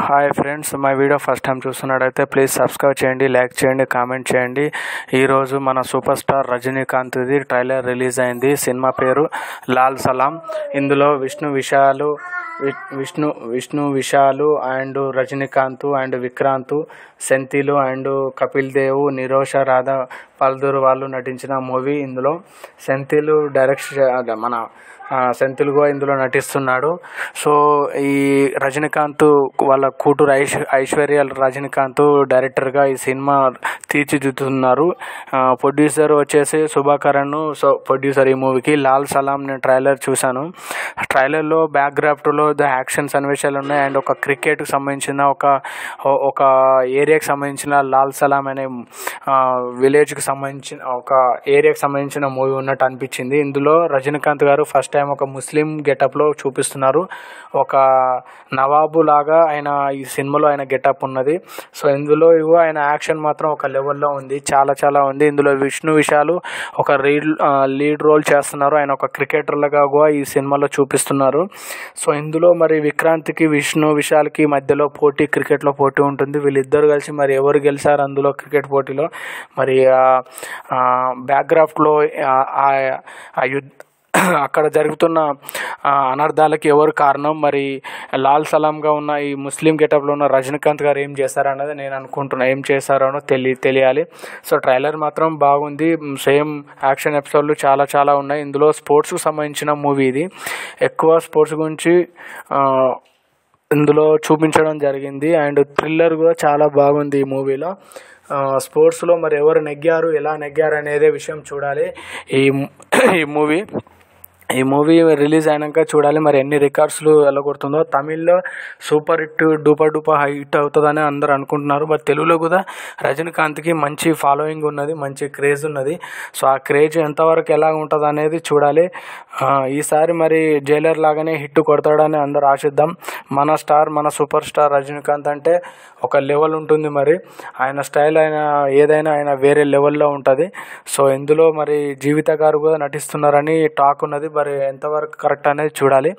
Hi friends, మా video first time చూస్తున్నట్టయితే please subscribe చేయండి, లైక్ చేయండి, కామెంట్ చేయండి. ఈరోజు మన సూపర్ స్టార్ రజనీకాంత్ది ట్రైలర్ రిలీజ్ అయింది. సినిమా పేరు లాల్ సలాం. ఇందులో Vishnu Vishal and Rajinikanth and Vikrant, Senthil and Kapil Dev, Nirosha, Radha పల్దూర్ వాళ్ళు నటించిన మూవీ. ఇందులో సెంథిల్ సెంథిల్గా ఇందులో నటిస్తున్నాడు. సో ఈ రజనీకాంత్ వాళ్ళ కూతురు ఐశ్వర్య రజనీకాంత్ డైరెక్టర్గా ఈ సినిమా తీర్చిదిద్దుతున్నారు. ప్రొడ్యూసర్ వచ్చేసి శుభకరణ్. సో ప్రొడ్యూసర్ ఈ మూవీకి. లాల్ సలాం నేను ట్రైలర్ చూశాను. ట్రైలర్లో బ్యాక్గ్రాఫ్ట్లో యాక్షన్ సన్నివేశాలు ఉన్నాయి అండ్ ఒక క్రికెట్కి సంబంధించిన ఒక ఏరియాకి సంబంధించిన లాల్ సలాం అనే విలేజ్కి సంబంధించిన ఒక ఏరియాకి సంబంధించిన మూవీ ఉన్నట్టు అనిపించింది. ఇందులో రజనీకాంత్ గారు ఫస్ట్ టైం ఒక ముస్లిం గెటప్లో చూపిస్తున్నారు. ఒక నవాబు లాగా ఆయన ఈ సినిమాలో ఆయన గెటప్ ఉన్నది. సో ఇందులో ఆయన యాక్షన్ మాత్రం ఒక లెవెల్లో ఉంది, చాలా ఉంది. ఇందులో విష్ణు విశాలు ఒక లీడ్ రోల్ చేస్తున్నారు. ఆయన ఒక క్రికెటర్లుగా కూడా ఈ సినిమాలో చూపిస్తున్నారు. సో ఇందులో మరి విక్రాంత్కి విష్ణు విశాల్కి మధ్యలో క్రికెట్లో పోటీ ఉంటుంది. వీళ్ళిద్దరు కలిసి మరి ఎవరు గెలిచారు అందులో క్రికెట్ పోటీలో, మరి బ్యాక్గ్రాఫ్ట్లో అక్కడ జరుగుతున్న అనర్థాలకి ఎవరు కారణం, మరి లాల్ సలాంగా ఉన్న ఈ ముస్లిం గెటప్లో ఉన్న రజనీకాంత్ గారు ఏం చేశారన్నది నేను అనుకుంటున్నా. ఏం చేశారనో తెలియాలి. సో ట్రైలర్ మాత్రం బాగుంది. సేమ్ యాక్షన్ ఎపిసోడ్లు చాలా ఉన్నాయి. ఇందులో స్పోర్ట్స్కి సంబంధించిన మూవీ ఇది. ఎక్కువ స్పోర్ట్స్ గురించి ఇందులో చూపించడం జరిగింది అండ్ థ్రిల్లర్ కూడా చాలా బాగుంది ఈ మూవీలో. స్పోర్ట్స్లో మరి ఎవరు నెగ్గారు, ఎలా నెగ్గారు అనేది విషయం చూడాలి. ఈ మూవీ రిలీజ్ అయినాక చూడాలి మరి ఎన్ని రికార్డ్స్లు వెళ్ళగొడుతుందో. తమిళ్లో సూపర్ హిట్, డూపర్ హిట్ అవుతుందని అందరూ అనుకుంటున్నారు. బట్ తెలుగులో కూడా రజనీకాంత్కి మంచి ఫాలోయింగ్ ఉన్నది, మంచి క్రేజ్ ఉన్నది. సో ఆ క్రేజ్ ఎంతవరకు ఎలా ఉంటుంది అనేది చూడాలి. ఈసారి మరి జైలర్ లాగానే హిట్ కొడతాడని అందరూ ఆశిద్దాం. మన సూపర్ స్టార్ రజనీకాంత్ అంటే ఒక లెవెల్ ఉంటుంది. మరి ఆయన స్టైల్ ఆయన వేరే లెవెల్లో ఉంటుంది. సో ఇందులో మరి జీవిత గారు కూడా నటిస్తున్నారని టాక్ ఉన్నది. మరి ఎంతవరకు కరెక్ట్ అనేది చూడాలి.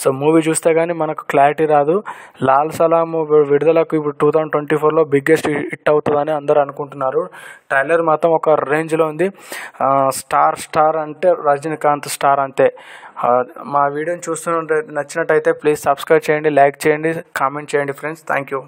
సో మూవీ చూస్తే కానీ మనకు క్లారిటీ రాదు. లాల్ సలాం విడుదలకు ఇప్పుడు 2024లో బిగ్గెస్ట్ హిట్ అవుతుందని అందరూ అనుకుంటున్నారు. ట్రైలర్ మాత్రం ఒక రేంజ్లో ఉంది. స్టార్ అంటే రజనీకాంత్ స్టార్ అంతే. మా వీడియోని నచ్చినట్టయితే ప్లీజ్ సబ్స్క్రైబ్ చేయండి, లైక్ చేయండి, కామెంట్ చేయండి ఫ్రెండ్స్. Thank you.